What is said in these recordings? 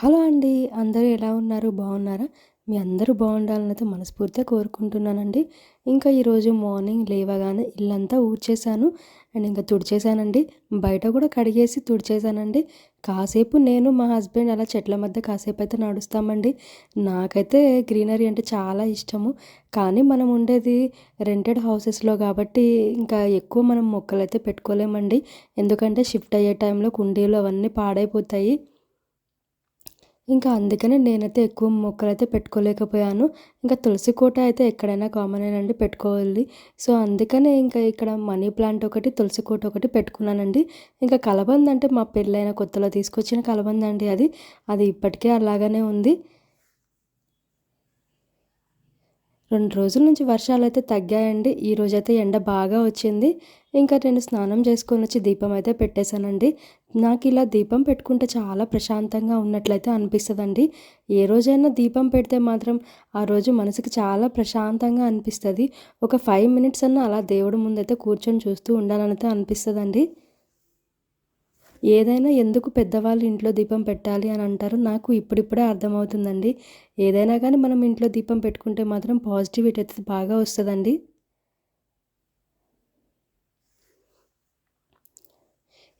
Hello అండి. అందరూ ఎలా ఉన్నారు? బాగున్నారా? మీ అందరూ బాగుండాలనైతే మనస్ఫూర్తిగా కోరుకుంటున్నానండి. ఇంకా ఈరోజు మార్నింగ్ లేవగానే ఇల్లంతా ఊడ్చేశాను. అండ్ ఇంకా తుడిచేశానండి. బయట కూడా కడిగేసి తుడిచేశానండి. కాసేపు నేను మా హస్బెండ్ అలా చెట్ల మధ్య కాసేపైతే నడుస్తామండి. నాకైతే గ్రీనరీ అంటే చాలా ఇష్టము. కానీ మనం ఉండేది రెంటెడ్ హౌసెస్‌లో కాబట్టి ఇంకా ఎక్కువ మనం మొక్కలైతే పెట్టుకోలేమండి. ఎందుకంటే షిఫ్ట్ అయ్యే టైంలో కుండీలు అవన్నీ పాడైపోతాయి. ఇంకా అందుకనే నేనైతే ఎక్కువ మొక్కలైతే పెట్టుకోలేకపోయాను. ఇంకా తులసి కోట అయితే ఎక్కడైనా కామనేనండి పెట్టుకోవాలి. సో, అందుకనే ఇంకా ఇక్కడ మనీ ప్లాంట్ ఒకటి, తులసి కోట ఒకటి పెట్టుకున్నానండి. ఇంకా కలబంద అంటే మా పెళ్ళైన కొత్తలో తీసుకొచ్చిన కలబంద అండి అది. అది ఇప్పటికే అలాగనే ఉంది. 2 రోజుల నుంచి వర్షాలైతే తగ్గాయండి. ఈరోజైతే ఎండ బాగా వచ్చింది. ఇంకా నేను స్నానం చేసుకొనొచ్చి దీపం అయితే పెట్టేశానండి. నాకిలా దీపం పెట్టుకుంటే చాలా ప్రశాంతంగా ఉన్నట్లయితే అనిపిస్తదండి. ఏ రోజైనా దీపం పెడితే మాత్రం ఆ రోజు మనసుకి చాలా ప్రశాంతంగా అనిపిస్తది. ఒక 5 మినిట్స్ అన్నా అలా దేవుడి ముందైతే కూర్చొని చూస్తూ ఉండాలనైతే అనిపిస్తదండి. ఏదైనా ఎందుకు పెద్దవాళ్ళు ఇంట్లో దీపం పెట్టాలి అని అంటారో నాకు ఇప్పుడిప్పుడే అర్థమవుతుందండి. ఏదైనా కానీ మనం ఇంట్లో దీపం పెట్టుకుంటే మాత్రం పాజిటివిటీ అయితే బాగా వస్తదండి.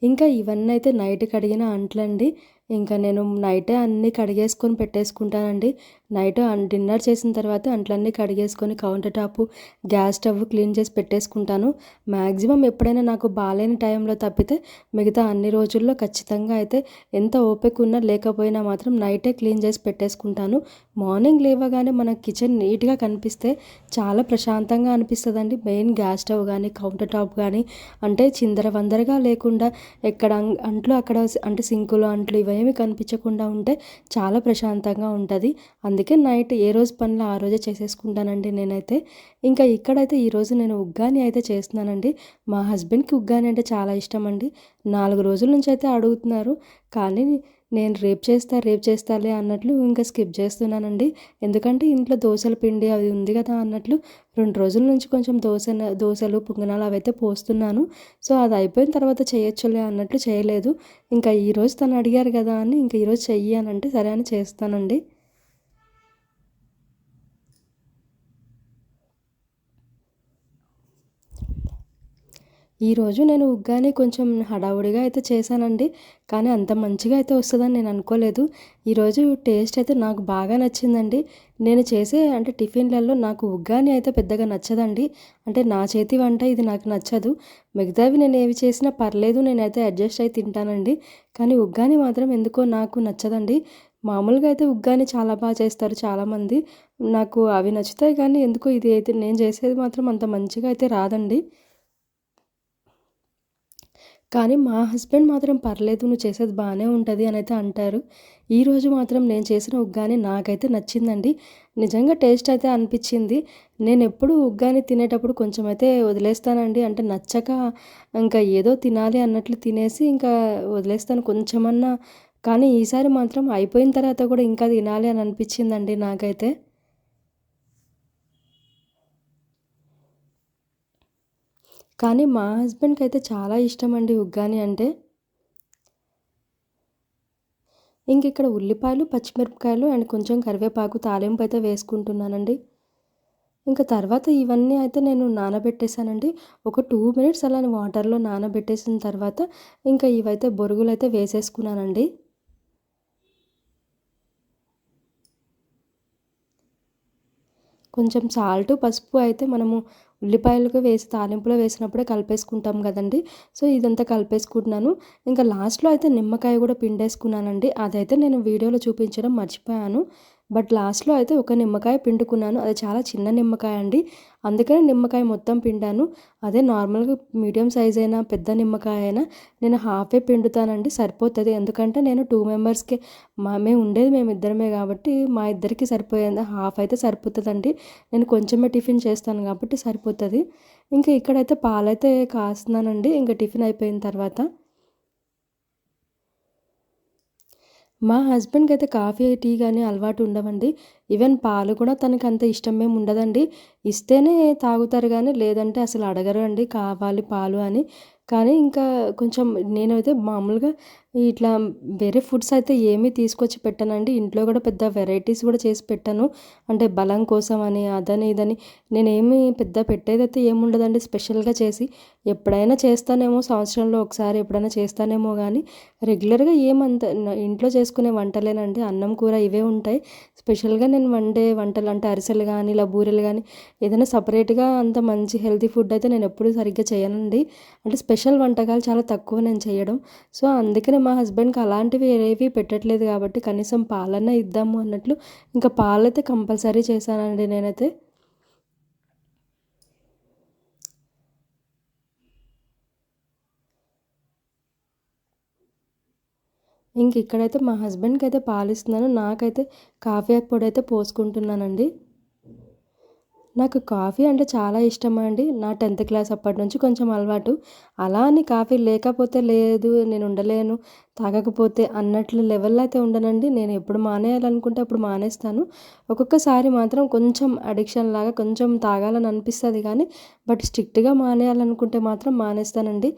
ఇంకా ఇవన్నైతే నైట్ కడిగిన అంట్లండి. ఇంకా నేను నైటే అన్నీ కడిగేసుకొని పెట్టేసుకుంటానండి. నైట్ డిన్నర్ చేసిన తర్వాత అంట్లన్నీ కడిగేసుకొని counter top, gas stove clean చేసి పెట్టేసుకుంటాను. మ్యాక్సిమం ఎప్పుడైనా నాకు బాలేని టైంలో తప్పితే మిగతా అన్ని రోజుల్లో ఖచ్చితంగా అయితే ఎంత ఓపిక ఉన్నా లేకపోయినా మాత్రం నైటే క్లీన్ చేసి పెట్టేసుకుంటాను. మార్నింగ్ లేవగానే మన కిచెన్ నీట్‌గా కనిపిస్తే చాలా ప్రశాంతంగా అనిపిస్తదండి. మెయిన్ గ్యాస్ స్టవ్ గానీ, కౌంటర్ టాప్ గానీ అంటే చిందరవందరగా లేకుండా ఎక్కడ అంట్లు అక్కడ అంటే సింకులో అంట్లు ఇవేమి కనిపించకుండా ఉంటే చాలా ప్రశాంతంగా ఉంటది. అందుకే నైట్ ఏ రోజు పనులు ఆ రోజే చేసేసుకుంటానండి నేనైతే. ఇంకా ఇక్కడైతే ఈరోజు నేను ఉగ్గాని అయితే చేస్తున్నానండి. మా హస్బెండ్‌కి ఉగ్గాని అంటే చాలా ఇష్టమండి. 4 రోజుల నుంచి అయితే అడుగుతున్నారు. కానీ నేను రేపు చేస్తాలే అన్నట్లు ఇంకా స్కిప్ చేస్తున్నానండి. ఎందుకంటే ఇంట్లో దోసల పిండి అది ఉంది కదా అన్నట్లు 2 రోజుల నుంచి కొంచెం దోసలు, పొంగనాలు అవైతే పోస్తున్నాను. సో, అది అయిపోయిన తర్వాత చేయొచ్చులే అన్నట్లు చేయలేదు. ఇంకా ఈరోజు తను అడిగారు కదా అని ఇంక ఈరోజు చెయ్యి అని అంటే సరే అని చేస్తానండి. ఈరోజు నేను ఉగ్గాని కొంచెం హడావుడిగా అయితే చేశానండి. కానీ అంత మంచిగా అయితే వస్తదని నేను అనుకోలేదు. ఈరోజు టేస్ట్ అయితే నాకు బాగా నచ్చిందండి. నేను చేసే అంటే టిఫిన్‌లలో నాకు ఉగ్గాని అయితే పెద్దగా నచ్చదండి. అంటే నా చేతి వంట ఇది నాకు నచ్చదు. మిగతావి నేను ఏవి చేసినా పర్లేదు నేనైతే అడ్జస్ట్ అయి తింటానండి. కానీ ఉగ్గాని మాత్రం ఎందుకో నాకు నచ్చదండి. మామూలుగా అయితే ఉగ్గాని చాలా చేస్తారు చాలామంది. నాకు అవి నచ్చుతాయి కానీ ఎందుకో ఇది అయితే నేను చేసేది మాత్రం అంత మంచిగా అయితే రాదండి. కానీ మా హస్బెండ్ మాత్రం పర్లేదు నువ్వు చేసేది బానే ఉంటది అనైతే అంటారు. ఈరోజు మాత్రం నేను చేసిన ఉగ్గాని నాకైతే నచ్చిందండి. నిజంగా టేస్ట్ అయితే అనిపిచ్చింది. నేనెప్పుడు ఉగ్గాని తినేటప్పుడు కొంచెం అయితే వదిలేస్తానండి. అంటే నచ్చక ఇంకా ఏదో తినాలి అన్నట్లు తినేసి ఇంకా వదిలేస్తాను కొంచెమన్నా. కానీ ఈసారి మాత్రం అయిపోయిన తర్వాత కూడా ఇంకా తినాలి అని అనిపిచ్చిందండి నాకైతే. కానీ మా హస్బెండ్‌కైతే చాలా ఇష్టమండి ఉగ్గాని అంటే. ఇంకిక్కడ ఉల్లిపాయలు, పచ్చిమిరపకాయలు అండ్ కొంచెం కరివేపాకు తాలింపు అయితే వేసుకుంటున్నానండి. ఇంకా తర్వాత ఇవన్నీ అయితే నేను నానబెట్టేసానండి. ఒక 2 మినిట్స్ అలా వాటర్‌లో నానబెట్టేసిన తర్వాత ఇంకా ఇవైతే బొరుగులైతే వేసేసుకున్నానండి. కొంచెం సాల్టు, పసుపు అయితే మనము ఉల్లిపాయలకు వేసి తాలింపులో వేసినప్పుడే కలిపేసుకుంటాం గదండీ! సో, ఇదంతా కలిపేసుకుంటున్నాను. ఇంకా లాస్ట్‌లో అయితే నిమ్మకాయ గూడా పిండేసుకున్నానండి. అదైతే నేను వీడియోలో చూపించడం మర్చిపోయాను. బట్ లాస్ట్‌లో అయితే ఒక నిమ్మకాయ పిండుకున్నాను. అది చాలా చిన్న నిమ్మకాయ అండి. అందుకనే నిమ్మకాయ మొత్తం పిండాను. అదే నార్మల్‌గా మీడియం సైజ్ అయినా, పెద్ద నిమ్మకాయ అయినా నేను హాఫే పిండుతానండి సరిపోతది. ఎందుకంటే నేను 2 మెంబర్స్‌కి మేమిద్దరమే గాబట్టి మా ఇద్దరికి సరిపోయేంత హాఫ్ అయితే సరిపోతదండి. నేను కొంచెమే టిఫిన్ చేస్తాను కాబట్టి సరిపోతది. ఇంకా ఇక్కడైతే పాలైతే కాస్తున్నానండి. ఇంక టిఫిన్ అయిపోయిన తర్వాత. మా హస్బెండ్‌కైతే కాఫీ, టీ గాని అలవాటు ఉండవండి. ఈవెన్ పాలు కూడా తనకి అంత ఇష్టమేమి ఉండదండి. ఇస్తేనే తాగుతారు గానీ, లేదంటే అసలు అడగరు అండి కావాలి పాలు అని. కానీ ఇంకా కొంచెం నేనైతే మామూలుగా ఇట్లా వేరే ఫుడ్స్ అయితే ఏమీ తీసుకొచ్చి పెట్టనండి. ఇంట్లో కూడా పెద్ద వెరైటీస్ కూడా చేసి పెట్టను. అంటే బలం కోసం అని, అదని, ఇదని నేనేమి పెద్ద పెట్టేదైతే ఏముండదండి స్పెషల్‌గా చేసి. ఎప్పుడైనా చేస్తానేమో సంవత్సరంలో ఒకసారి ఎప్పుడైనా చేస్తానేమో గానీ, రెగ్యులర్‌గా ఏమంత ఇంట్లో చేసుకునే వంటలేనండి. అన్నం, కూర ఇవే ఉంటాయి. స్పెషల్‌గా నేను వండే వంటలు అంటే అరిసెలు గానీ, ఇలా బూరెలు గానీ ఏదైనా సెపరేట్‌గా అంత మంచి హెల్తీ ఫుడ్ అయితే నేనెప్పుడూ సరిగ్గా చేయనండి. అంటే స్పెషల్ వంటకాలు చాలా తక్కువ నేను చేయడం. సో, అందుకనే మా హస్బెండ్‌కి అలాంటివి ఏవి పెట్టట్లేదు కాబట్టి కనీసం పాలన్నా ఇద్దాము అన్నట్లు ఇంకా పాలైతే కంపల్సరీ చేశానండి నేనైతే. ఇక్కడైతే మా హస్బెండ్‌కైతే పాలిస్తున్నాను. నాకైతే కాఫీ పొడైతే పోసుకుంటున్నానండి. నాకు కాఫీ అంటే చాలా ఇష్టమండి. నా 10థ్ క్లాస్ అప్పటినుంచి కొంచెం అలవాటు. అలా అని కాఫీ లేకపోతే లేదు, నేను ఉండలేను, తాగకపోతే అన్నట్లు లెవెల్‌లో అయితే ఉండనండి. నేను ఎప్పుడు మానేయాలనుకుంటే అప్పుడు మానేస్తాను. ఒక్కొక్కసారి మాత్రం కొంచెం అడిక్షన్ లాగా కొంచెం తాగాలని అనిపిస్తది గానీ, బట్ స్ట్రిక్ట్‌గా మానేయాలనుకుంటే మాత్రం మానేస్తానండి.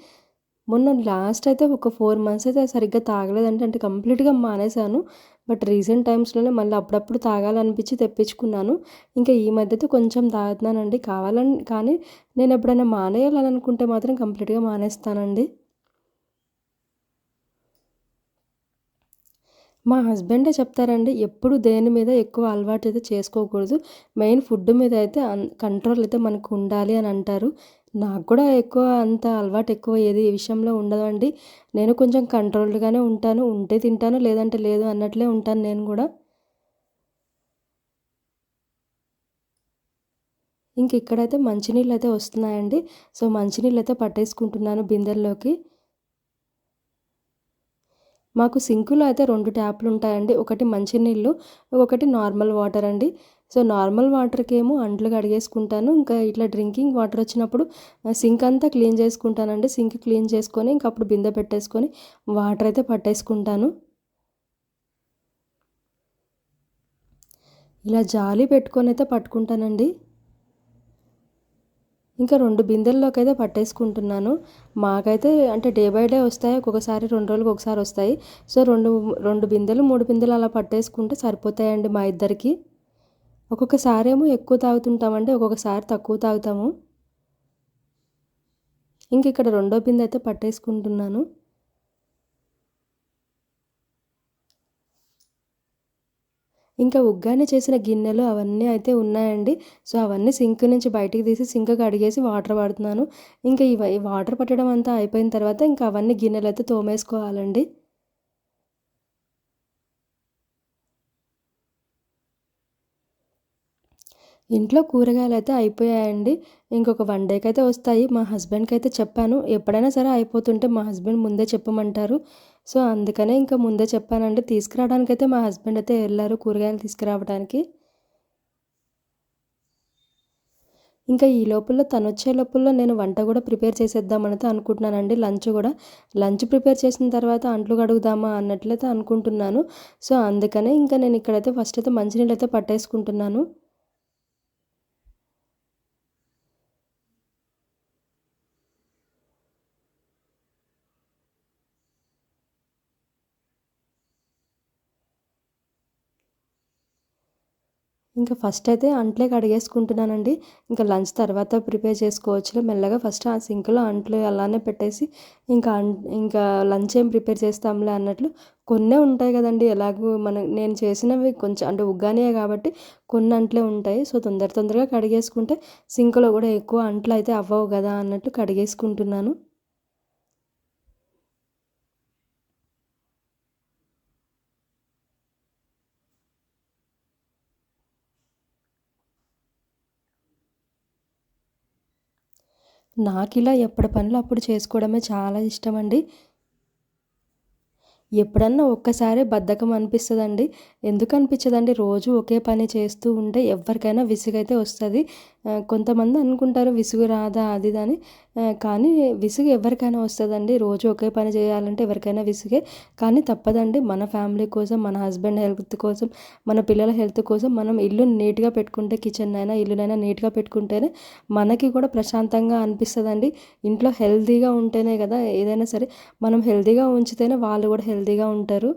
మొన్న లాస్ట్ అయితే ఒక 4 మంత్స్ అయితే సరిగ్గా తాగలేదండి. అంటే కంప్లీట్‌గా మానేశాను. బట్ రీసెంట్ టైమ్స్‌లోనే మళ్ళీ అప్పుడప్పుడు తాగాలనిపించి తెప్పించుకున్నాను. ఇంకా ఈ మధ్యతో కొంచెం తాగుతున్నానండి. కానీ నేనెప్పుడైనా మానేయాలని అనుకుంటే మాత్రం కంప్లీట్‌గా మానేస్తానండి. మా హస్బెండే చెప్తారండి. ఎప్పుడు దేని మీద ఎక్కువ అలవాటైతే చేసుకోకూడదు. మెయిన్ ఫుడ్ మీద అయితే కంట్రోల్ అయితే మనకు ఉండాలి అని అంటారు. నాకు కూడా ఎక్కువ అంత అలవాటు ఎక్కువ ఏది ఈ విషయంలో ఉండదండి. నేను కొంచెం కంట్రోల్డ్‌గానే ఉంటాను. ఉంటే తింటాను, లేదంటే లేదు అన్నట్లే ఉంటాను నేను గూడా. ఇక్కడైతే మంచినీళ్ళైతే వస్తున్నాయండి. సో, మంచినీళ్ళైతే పట్టేసుకుంటున్నాను బిందెల్లోకి. మాకు సింకులో అయితే 2 ట్యాప్‌లుంటాయండి. ఒకటి మంచినీళ్ళు, ఒకటి నార్మల్ వాటర్ అండి. సో, నార్మల్ వాటర్‌కేమో అంట్లు కడిగేసుకుంటాను. ఇంకా ఇట్లా డ్రింకింగ్ వాటర్ వచ్చినప్పుడు సింక్ అంతా క్లీన్ చేసుకుంటానండి. సింక్ క్లీన్ చేసుకొని ఇంక అప్పుడు బిందె పెట్టేసుకొని వాటర్ అయితే పట్టేసుకుంటాను. ఇలా జాలి పెట్టుకొనైతే పట్టుకుంటానండి. ఇంకా 2 బిందెల్లోకైతే పట్టేసుకుంటున్నాను. మాకైతే అంటే డే బై డే వస్తాయి. ఒక్కొక్కసారి 2 రోజులకి ఒకసారి వస్తాయి. సో, 2 బిందెలు, 3 బిందెలు అలా పట్టేసుకుంటే సరిపోతాయండి మా ఇద్దరికి. ఒక్కొక్కసారేమో ఎక్కువ తాగుతుంటామండి. ఒక్కొక్కసారి తక్కువ తాగుతాము. ఇక్కడ రెండో బిందె అయితే పట్టేసుకుంటున్నాను. ఉగ్గాని చేసిన గిన్నెలు అవన్నీ అయితే ఉన్నాయండి. సో, అవన్నీ సింక్ నుంచి బయటికి తీసి సింక్ కడిగేసి వాటర్ పడుతున్నాను. ఈ వాటర్ పట్టడం అంతా అయిపోయిన తర్వాత ఇంకా అవన్నీ గిన్నెలయితే తోమేసుకోవాలండి. ఇంట్లో కూరగాయలైతే అయిపోయాయండి. ఇంకొక 1 డేకైతే వస్తాయి. మా హస్బెండ్‌కైతే చెప్పాను. ఎప్పుడైనా సరే అయిపోతుంటే మా హస్బెండ్ ముందే చెప్పమంటారు. సో, అందుకనే ఇంకా ముందే చెప్పానండి. తీసుకురావడానికైతే మా హస్బెండ్ అయితే ఎళ్లారు కూరగాయలు తీసుకురావడానికి. ఈ లోపల తనొచ్చే లోపల నేను వంట గూడా ప్రిపేర్ చేసేద్దామనైతే అనుకుంటున్నానండి. లంచ్ గూడా. లంచ్ ప్రిపేర్ చేసిన తర్వాత అంట్లు కడుగుదామా అన్నట్లయితే అనుకుంటున్నాను. సో, అందుకనే నేను ఇక్కడైతే ఫస్ట్ అయితే మంచినీళ్ళైతే పట్టేసుకుంటున్నాను. ఫస్ట్ అయితే అంట్లే కడిగేసుకుంటున్నానండి. లంచ్ తర్వాత ప్రిపేర్ చేసుకోవచ్చులే మెల్లగా. ఫస్ట్ ఆ సింక్‌లో అంట్లు అలానే పెట్టేసి ఇంకా అన్ ఇంకా లంచ్ ఏం ప్రిపేర్ చేస్తాంలే అన్నట్లు కొన్నే ఉంటాయి గదండీ! ఎలాగో నేను చేసినవి కొంచెం అంటే ఉగ్గానియే గాబట్టి కొన్ని అంట్లే ఉంటాయి. సో, తొందరగా కడిగేసుకుంటే సింక్‌లో గూడా ఎక్కువ అంట్లయితే అవ్వవు గదా! అన్నట్టు కడిగేసుకుంటున్నాను. నాకిలా ఎప్పటి పనులు అప్పుడు చేసుకోవడమే చాలా ఇష్టమండి. ఎప్పుడన్నా ఒక్కసారే బద్ధకం అనిపిస్తదండి. ఎందుకనిపిచ్చదండి? రోజు ఒకే పని చేస్తూ ఉంటే ఎవ్వరికైనా విసుగైతే వస్తది. కొంతమంది అనుకుంటారు విసుగు రాదా అది ఇది అని. కానీ విసుగు ఎవరికైనా వస్తదండి. రోజు ఒకే పని చేయాలంటే ఎవరికైనా విసుగే. కానీ తప్పదండి. మన ఫ్యామిలీ కోసం, మన హస్బెండ్ హెల్త్ కోసం, మన పిల్లల హెల్త్ కోసం మనం ఇల్లుని నీట్‌గా పెట్టుకుంటే కిచెన్నైనా, ఇల్లునైనా నీట్‌గా పెట్టుకుంటేనే మనకి కూడా ప్రశాంతంగా అనిపిస్తదండి. ఇంట్లో హెల్తీగా ఉంటేనే కదా ఏదైనా సరే, మనం హెల్తీగా ఉంచితేనే వాళ్ళు కూడా హెల్తీగా ఉంటారు.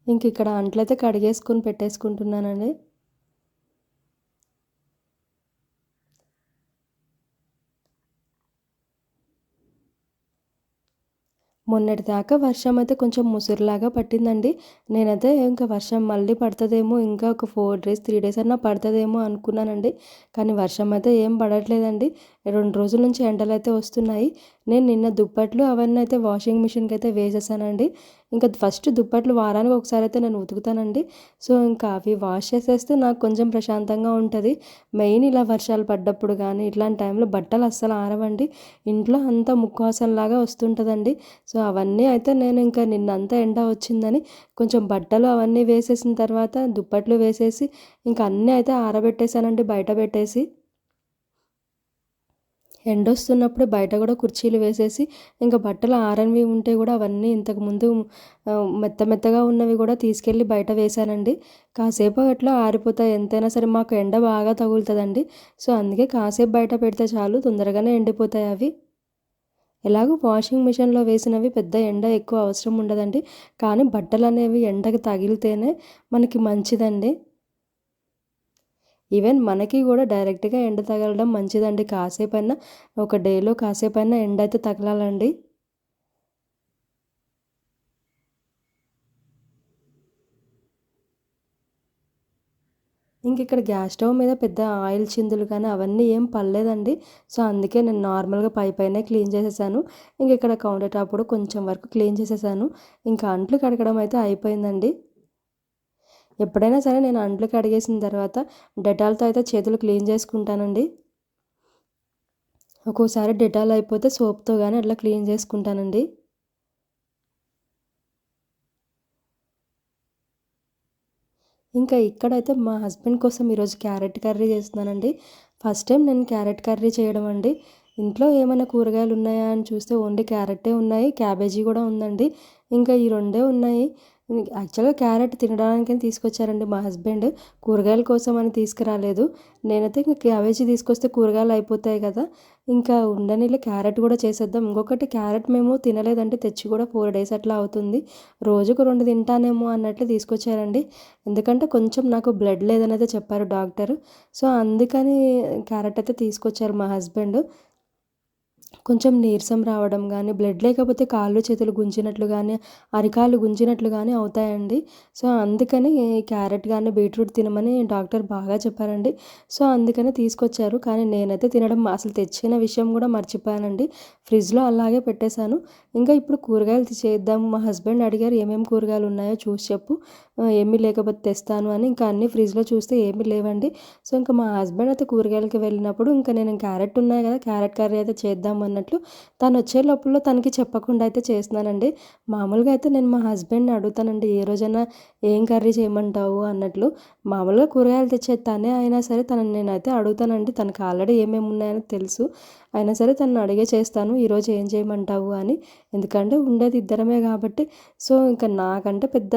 ఇంకిక్కడ అంట్లయితే కడిగేసుకొని పెట్టేసుకుంటున్నానండి. మొన్నటిదాకా వర్షం అయితే కొంచెం ముసురులాగా పట్టిందండి. నేనైతే ఇంక వర్షం మళ్ళీ పడతదేమో, ఇంకా ఒక 4 డేస్, 3 డేస్ అన్నా పడతదేమో అనుకున్నానండి. కానీ వర్షం అయితే ఏం పడట్లేదండి. 2 రోజుల నుంచి ఎండలైతే వస్తున్నాయి. నేను నిన్న దుప్పట్లు అవన్నీ అయితే వాషింగ్ మిషన్‌కైతే వేసేసానండి. ఇంకా ఫస్ట్ దుప్పట్లు వారానికి ఒకసారి అయితే నేను ఉతుకుతానండి. సో, ఇంకా అవి వాష్ చేసేస్తే నాకు కొంచెం ప్రశాంతంగా ఉంటది. మెయిన్ ఇలా వర్షాలు పడ్డప్పుడు గానీ, ఇట్లాంటి టైంలో బట్టలు అస్సలు ఆరవండి. ఇంట్లో అంతా ముక్కవాసనలాగా వస్తుంటదండి. సో, అవన్నీ అయితే నేను ఇంకా నిన్నంతా ఎండ వచ్చిందని కొంచెం బట్టలు అవన్నీ వేసేసిన తర్వాత దుప్పట్లు వేసేసి ఇంకా అన్నీ అయితే ఆరబెట్టేసానండి బయట పెట్టేసి. ఎండొస్తున్నప్పుడు బయట గూడా కుర్చీలు వేసేసి, ఇంక బట్టలు ఆరనివి ఉంటే గూడా అవన్నీ ఇంతకుముందు మెత్త మెత్తగా ఉన్నవి గూడా తీసుకెళ్ళి బయట వేశానండి. కాసేపు అట్లా ఆరిపోతాయి. ఎంతైనా సరే మాకు ఎండ బాగా తగులుతదండి. సో, అందుకే కాసేపు బయట పెడితే చాలు తొందరగానే ఎండిపోతాయి అవి. ఎలాగో వాషింగ్ మిషన్‌లో వేసినవి పెద్ద ఎండ ఎక్కువ అవసరం ఉండదండి. కానీ బట్టలనేవి ఎండకి తగిలితేనే మనకి మంచిదండి. ఈవెన్ మనకి గూడా డైరెక్ట్‌గా ఎండ తగలడం మంచిదండి. కాసేపైనా ఒక డేలో కాసేపైనా ఎండైతే తగలాలండి. ఇంకిక్కడ గ్యాస్ స్టవ్ మీద పెద్ద ఆయిల్ చిందులు కానీ అవన్నీ ఏం పడలేదండి. సో, అందుకే నేను నార్మల్‌గా పైపైనే క్లీన్ చేసేసాను. ఇంకిక్కడ కౌంటర్ టాప్ కూడా కొంచెం వరకు క్లీన్ చేసేసాను. ఇంకా అంట్లు కడగడం అయితే అయిపోయిందండి. ఎప్పుడైనా సరే నేను అంట్లు కడిగేసిన తర్వాత డెటాల్‌తో అయితే చేతులు క్లీన్ చేసుకుంటానండి. ఒక్కోసారి డెటాల్ అయిపోతే సోప్‌తో గాని అట్లా క్లీన్ చేసుకుంటానండి. ఇంకా ఇక్కడైతే మా హస్బెండ్ కోసం ఈరోజు క్యారెట్ కర్రీ చేస్తున్నానండి. ఫస్ట్ టైం నేను క్యారెట్ కర్రీ చేయడం అండి. ఇంట్లో ఏమైనా కూరగాయలు ఉన్నాయా అని చూస్తే ఓన్లీ క్యారెట్టే ఉన్నాయి. క్యాబేజీ కూడా ఉందండి. ఇంకా ఈ రెండే ఉన్నాయి. యాక్చువల్‌గా క్యారెట్ తినడానికని తీసుకొచ్చారండి మా హస్బెండ్. కూరగాయల కోసం అని తీసుకురాలేదు. నేనైతే ఇంక క్యాబేజీ తీసుకొస్తే కూరగాయలు అయిపోతాయి కదా! ఇంకా ఉండనీలే క్యారెట్ కూడా చేసేద్దాం. ఇంకొకటి క్యారెట్ మేము తినలేదంటే తెచ్చి కూడా 4 డేస్ అట్లా అవుతుంది. రోజుకు 2 తింటానేమో అన్నట్లు తీసుకొచ్చారండి. ఎందుకంటే కొంచెం నాకు బ్లడ్ లేదనైతే చెప్పారు డాక్టరు. సో, అందుకని క్యారెట్ అయితే తీసుకొచ్చారు మా హస్బెండ్. కొంచెం నీరసం రావడం గానీ, బ్లడ్ లేకపోతే కాళ్ళు, చేతులు గుంజినట్లు గానీ, అరికాళ్ళు గుంజినట్లు గానీ అవుతాయండి. సో, అందుకని క్యారెట్ గానీ, బీట్రూట్ తినమని డాక్టర్ బాగా చెప్పారండి. సో, అందుకని తీసుకొచ్చారు. కానీ నేనైతే తినడం అసలు తెచ్చిన విషయం గూడా మర్చిపోయానండి. ఫ్రిడ్జ్‌లో అలాగే పెట్టేశాను. ఇంకా ఇప్పుడు కూరగాయలు చేద్దాము. మా హస్బెండ్ అడిగారు, "ఏమేమి కూరగాయలు ఉన్నాయో చూసి చెప్పు. ఏమీ లేకపోతే తెస్తాను" అని. ఇంకా అన్నీ ఫ్రిడ్జ్‌లో చూస్తే ఏమీ లేవండి. సో, ఇంక మా హస్బెండ్ అయితే కూరగాయలకి వెళ్ళినప్పుడు ఇంక నేను క్యారెట్ ఉన్నాయి కదా! క్యారెట్ కర్రీ అయితే చేద్దాం అన్నట్లు తనొచ్చే లోపల తనకి చెప్పకుండా అయితే చేస్తున్నానండి. మామూలుగా అయితే నేను మా హస్బెండ్‌ని అడుగుతానండి, ఏ రోజైనా ఏం కర్రీ చేయమంటావు అన్నట్లు. మామూలుగా కూరగాయలు తెచ్చేది తనే అయినా సరే తనని నేనైతే అడుగుతానండి. తనకి ఆల్రెడీ ఏమేమి ఉన్నాయని తెలుసు. అయినా సరే తనని అడిగే చేస్తాను. ఈరోజు ఏం చేయమంటావు అని. ఎందుకంటే ఉండేది ఇద్దరమే కాబట్టి. సో, ఇంక నాకంటే పెద్ద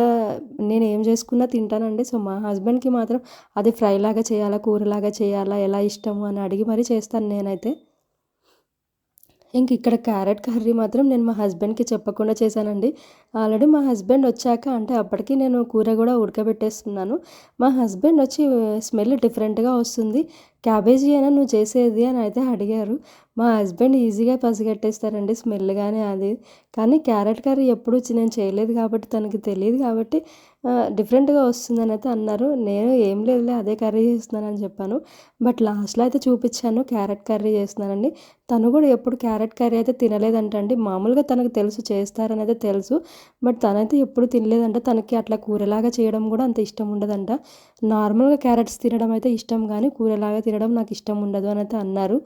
నేనేం చేసుకున్నా తింటానండి. సో, మా హస్బెండ్‌కి మాత్రం అది ఫ్రైలాగా చేయాలా? కూరలాగా చేయాలా? ఎలా ఇష్టము అని అడిగి మరీ చేస్తాను నేనైతే. ఇక్కడ క్యారెట్ కర్రీ మాత్రం నేను మా హస్బెండ్‌కి చెప్పకుండా చేశానండి. ఆల్రెడీ మా హస్బెండ్ వచ్చాక అంటే అప్పటికి నేను కూర గూడా ఉడకబెట్టేస్తున్నాను. మా హస్బెండ్ వచ్చి స్మెల్ డిఫరెంట్‌గా వస్తుంది. క్యాబేజీయేనా నువ్వు చేసేది అని అయితే అడిగారు. మా హస్బెండ్ ఈజీగా పసిగట్టేస్తారండి స్మెల్ గాని అది. కానీ క్యారెట్ కర్రీ ఎప్పుడు నేను చేయలేదు కాబట్టి తనకి తెలీదు కాబట్టి డిఫరెంట్‌గా వస్తుందని అయితే అన్నారు. నేను ఏం లేదులే అదే కర్రీ చేస్తున్నానని చెప్పాను. బట్ లాస్ట్‌లో అయితే చూపిచ్చాను క్యారెట్ కర్రీ చేస్తున్నానని. తను కూడా ఎప్పుడు క్యారెట్ కర్రీ అయితే తినలేదంటండి. మామూలుగా తనకు తెలుసు చేస్తారనైతే తెలుసు. బట్ తనైతే ఎప్పుడు తినలేదంట. తనకి అట్లా కూరలాగా చేయడం కూడా అంత ఇష్టం ఉండదంట. నార్మల్‌గా క్యారెట్స్ తినడం అయితే ఇష్టం గానీ, కూరలాగా తినడం నాకు ఇష్టం ఉండదు అనైతే అన్నారు.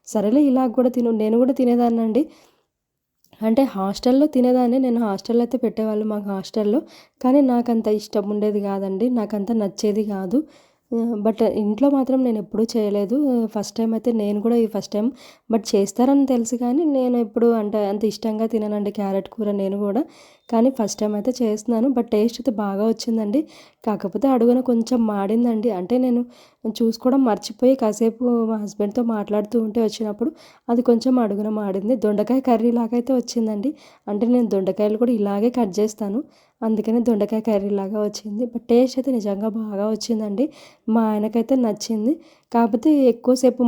సరేలే ఇలా కూడా తిను నేను కూడా తినేదాన్నండి. అంటే హాస్టల్‌లో తినేదాన్ని. నేను హాస్టల్‌లో అయితే పెట్టేవాళ్ళు మాకు హాస్టల్‌లో. కానీ నాకంత ఇష్టం ఉండేది కాదండి. నాకంత నచ్చేది కాదు. బట్ ఇంట్లో మాత్రం నేనెప్పుడూ చేయలేదు. ఫస్ట్ టైమ్ అయితే నేను కూడా ఈ ఫస్ట్ టైం. బట్ చేస్తారని తెలుసు కానీ నేను ఎప్పుడు అంటే అంత ఇష్టంగా తిననండి క్యారెట్ కూర నేను కూడా. కానీ ఫస్ట్ టైమ్ అయితే చేస్తున్నాను. బట్ టేస్ట్ అయితే బాగా వచ్చిందండి. కాకపోతే అడుగున కొంచెం మాడిందండి. అంటే నేను చూసుకోవడం మర్చిపోయి కాసేపు మా హస్బెండ్‌తో మాట్లాడుతూ ఉంటే వచ్చినప్పుడు అది కొంచెం అడుగున మాడింది. దొండకాయ కర్రీ లాగైతే వచ్చిందండి. అంటే నేను దొండకాయలు కూడా ఇలాగే కట్ చేస్తాను. అందుకని దొండకాయ కర్రీ లాగా వచ్చింది. బట్ టేస్ట్ అయితే నిజంగా బాగా వచ్చిందండి. మా ఆయనకైతే నచ్చింది. కాకపోతే ఎక్కువసేపు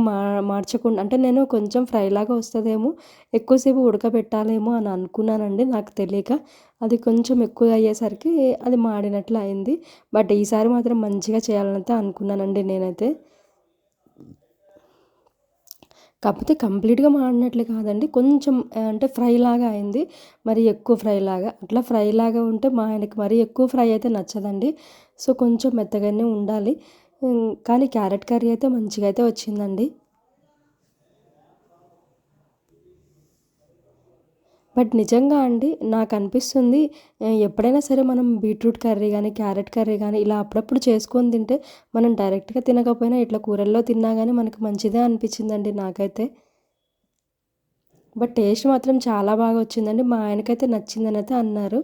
మార్చకుండా అంటే నేను కొంచెం ఫ్రై లాగా వస్తదేమో, ఎక్కువసేపు ఉడకబెట్టాలేమో అని అనుకున్నానండి నాకు తెలియక. అది కొంచెం ఎక్కువ అయ్యేసరికి అది మాడినట్లు అయింది. బట్ ఈసారి మాత్రం మంచిగా చేయాలనైతే అనుకున్నానండి నేనైతే. కాకపోతే కంప్లీట్‌గా మాడినట్లు కాదండి. కొంచెం అంటే ఫ్రైలాగా అయింది. మరి ఎక్కువ ఫ్రైలాగా. అట్లా ఫ్రైలాగా ఉంటే మా ఆయనకి మరీ ఎక్కువ ఫ్రై అయితే నచ్చదండి. సో, కొంచెం మెత్తగానే ఉండాలి. కానీ క్యారెట్ కర్రీ అయితే మంచిగా అయితే వచ్చిందండి. బట్ నిజంగా అండి నాకనిపిస్తుంది ఎప్పుడైనా సరే మనం బీట్రూట్ కర్రీ గానీ, క్యారెట్ కర్రీ గానీ ఇలా అప్పుడప్పుడు చేసుకొని తింటే మనం డైరెక్ట్‌గా తినకపోయినా ఇట్లా కూరల్లో తిన్నా గానీ మనకు మంచిదే అనిపించిందండి నాకైతే. బట్ టేస్ట్ మాత్రం చాలా బాగా వచ్చిందండి. మా ఆయనకైతే నచ్చిందనైతే అన్నారు.